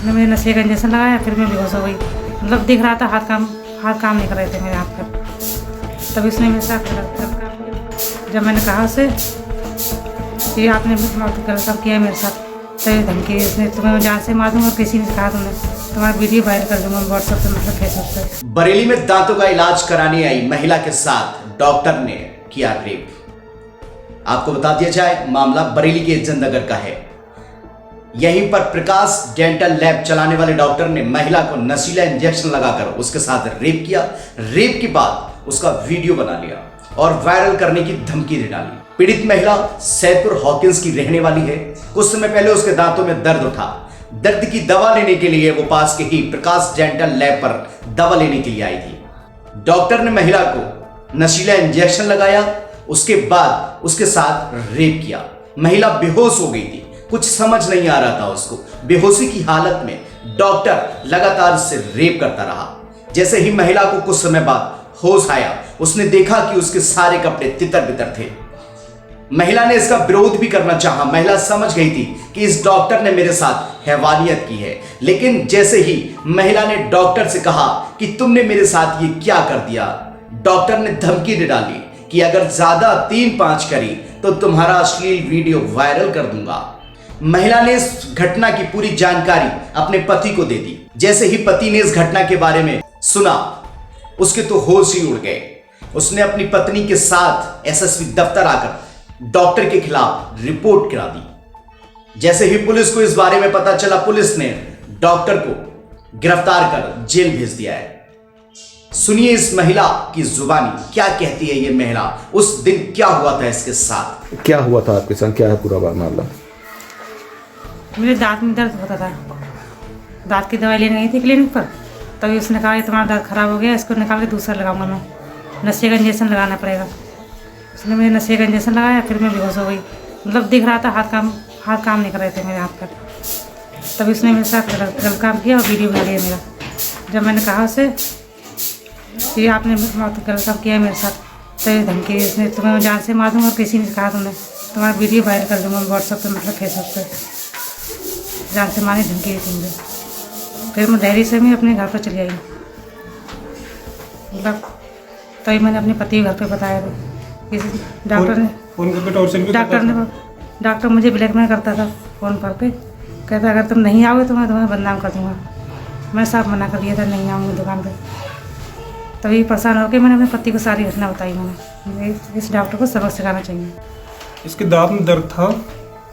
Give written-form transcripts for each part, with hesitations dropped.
उसने मेरे नशे का इंजेक्शन लगाया, फिर मैं बेहोश हो गई। मतलब दिख रहा था हाथ काम नहीं कर रहे थे मेरे हाथ पर। तभी उसने मेरे साथ गलत काम किया। जब मैंने कहा उसे कि आपने गलत काम किया है मेरे साथ, तभी धमकी दी उसने, तुम्हें मैं जान से मार दूंगा। किसी ने कहा तुमने तुम्हारा वीडियो वायरल कर दूंगा व्हाट्सएप पे, मतलब फेसबुक पे। बरेली में दांतों का इलाज कराने आई महिला के साथ डॉक्टर ने किया रेप। आपको बता दिया जाए, मामला बरेली के इज्जत नगर का है। यहीं पर प्रकाश डेंटल लैब चलाने वाले डॉक्टर ने महिला को नशीला इंजेक्शन लगाकर उसके साथ रेप किया। रेप के बाद उसका वीडियो बना लिया और वायरल करने की धमकी दे डाली। पीड़ित महिला सैदपुर हॉकिंस की रहने वाली है। कुछ समय पहले उसके दांतों में दर्द उठा। दर्द की दवा लेने के लिए वो पास के ही प्रकाश डेंटल लैब पर दवा लेने के लिए आई थी। डॉक्टर ने महिला को नशीला इंजेक्शन लगाया, उसके बाद उसके साथ रेप किया। महिला बेहोश हो गई थी, कुछ समझ नहीं आ रहा था उसको। बेहोशी की हालत में डॉक्टर लगातार उससे रेप करता रहा। जैसे ही महिला को कुछ समय बाद होश आया, उसने देखा कि उसके सारे कपड़े तितर बितर थे। महिला ने इसका विरोध भी करना चाहा। महिला समझ गई थी कि इस डॉक्टर ने मेरे साथ हैवानियत की है, लेकिन जैसे ही महिला ने डॉक्टर से कहा कि तुमने मेरे साथ ये क्या कर दिया, डॉक्टर ने धमकी दे डाली कि अगर ज्यादा 3-5 करी तो तुम्हारा अश्लील वीडियो वायरल कर दूंगा। महिला ने इस घटना की पूरी जानकारी अपने पति को दे दी। जैसे ही पति ने इस घटना के बारे में सुना, उसके तो होश ही उड़ गए। उसने अपनी पत्नी के साथ एसएसपी दफ्तर आकर डॉक्टर के खिलाफ रिपोर्ट करा दी। जैसे ही पुलिस को इस बारे में पता चला, पुलिस ने डॉक्टर को गिरफ्तार कर जेल भेज दिया है। सुनिए इस महिला की जुबानी, क्या कहती है ये महिला, उस दिन क्या हुआ था इसके साथ। क्या हुआ था आपके साथ, क्या है पूरा मामला? मेरे दांत में दर्द होता था, दांत की दवाई लेने गई थी क्लिनिक पर। तभी उसने कहा कि तुम्हारा दांत खराब हो गया, इसको निकाल के दूसरा लगाऊंगा मैं, नशे का इंजेक्शन लगाना पड़ेगा। उसने मेरे नशे का इंजेक्शन लगाया, फिर मैं बेहोश हो गई। मतलब दिख रहा था हाथ काम नहीं कर रहे थे मेरे हाथ पर। तभी उसने मेरे साथ गलत काम किया और वीडियो बना लिया मेरा। जब मैंने कहा उसे कि आपने गलत काम किया है मेरे साथ, तभी धमकी दी उसने, तुम्हें मैं जान से मार दूंगा। किसी ने कहा तुमने तुम्हारा वीडियो वायरल कर दूंगा व्हाट्सएप पे, मतलब फेसबुक पे। जान से मारने धमकी दी थी मुझे। फिर मैं धैर्य से मैं अपने घर पर चली आई। मतलब तभी मैंने अपने पति के घर पे बताया था। डॉक्टर मुझे ब्लैकमेल करता था फ़ोन पर पे, कहता अगर तुम नहीं आओगे तो मैं तुम्हें बदनाम कर दूंगा। मैं साफ मना कर दिया था, नहीं आऊँगी दुकान पे। तभी परेशान होकर मैंने अपने पति को सारी घटना बताई। मैंने इस डॉक्टर को सबक सिखाना चाहिए। इसके दांत में दर्द था,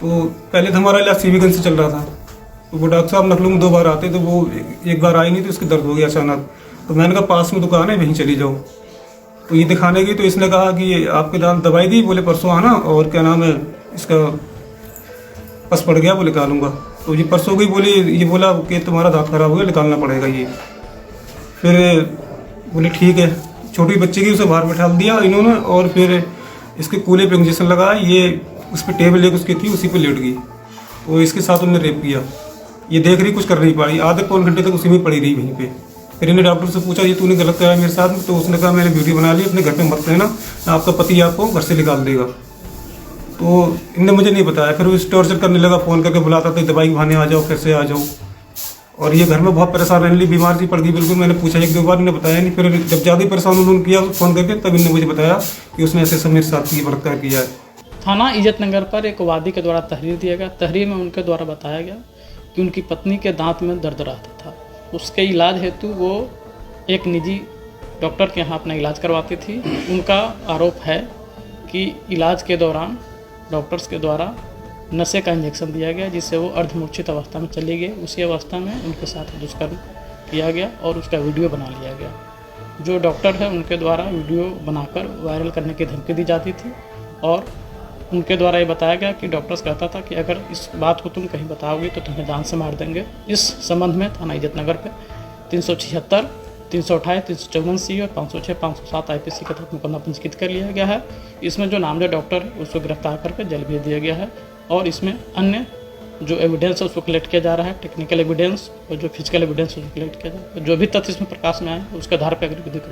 तो पहले तो हमारा इलाज सीवीगंज से चल रहा था। तो वो डॉक्टर साहब नखलू में 2 बार आते, तो वो एक बार आई नहीं, तो उसके दर्द हो गया अचानक। तो मैंने कहा पास में दुकान है, वहीं चली जाओ। तो ये दिखाने गई, तो इसने कहा कि आपके दांत दवाई दी, बोले परसों आना, और क्या नाम है इसका पस पड़ गया, वो निकालूंगा। तो ये परसों गई, बोली ये बोला कि तुम्हारा दांत खराब हो गया, निकालना पड़ेगा ये। फिर बोले ठीक है। छोटी बच्ची की उसे बाहर बैठा दिया इन्होंने, और फिर इसके कूल्हे पे इंजेक्शन लगाया। ये उस पर टेबल एक उसकी थी, उसी पर लेट गई। तो इसके साथ उन्होंने रेप किया। ये देख रही, कुछ कर नहीं पाई। आधे पौन घंटे तक उसी में पड़ी रही वहीं पे। फिर इन्हें डॉक्टर से पूछा ये तूने गलत कराया मेरे साथ, तो उसने कहा मैंने वीडियो बना ली, अपने घर पे मत रहना, आपका पति आपको घर से निकाल देगा। तो इनने मुझे नहीं बताया। फिर वो टॉर्चर करने लगा, फ़ोन करके बुलाता था, दवाई बहाने आ जाओ, फिर से आ जाओ। और ये घर में बहुत परेशान रहने लगी, बीमार सी पड़ गई बिल्कुल। मैंने पूछा 1-2 बार, इन्हें बताया नहीं। फिर जब ज़्यादा परेशान उन्होंने किया फ़ोन करके, तब इन्होंने मुझे बताया कि उसने ऐसे मेरे साथ ये बलात्कार किया है। थाना इज्जत नगर पर एक वादी के द्वारा तहरीर दिया गया। तहरीर में उनके द्वारा बताया गया कि उनकी पत्नी के दांत में दर्द रहता था। उसके इलाज हेतु वो एक निजी डॉक्टर के यहाँ अपना इलाज करवाती थी। उनका आरोप है कि इलाज के दौरान डॉक्टर्स के द्वारा नशे का इंजेक्शन दिया गया, जिससे वो अर्धमूर्छित अवस्था में चली गई। उसी अवस्था में उनके साथ दुष्कर्म किया गया और उसका वीडियो बना लिया गया। जो डॉक्टर है उनके द्वारा वीडियो बनाकर वायरल करने की धमकी दी जाती थी, और उनके द्वारा ये बताया गया कि डॉक्टर्स कहता था कि अगर इस बात को तुम कहीं बताओगे तो तुम्हें जान से मार देंगे। इस संबंध में थाना इज्जत नगर पे 376, 328, 354 सी और 506, 507 IPC के तहत मुकदमा पंजीकृत कर लिया गया है। इसमें जो नामजद डॉक्टर है उसको गिरफ्तार करके जेल भेज दिया गया है, और इसमें अन्य जो एविडेंस है उसको कलेक्ट किया जा रहा है, टेक्निकल एविडेंस और जो फिजिकल एविडेंस उसको कलेक्ट किया जा रहा है। जो भी तथ्य इसमें प्रकाश में आए उसके आधार पर अगर विधिक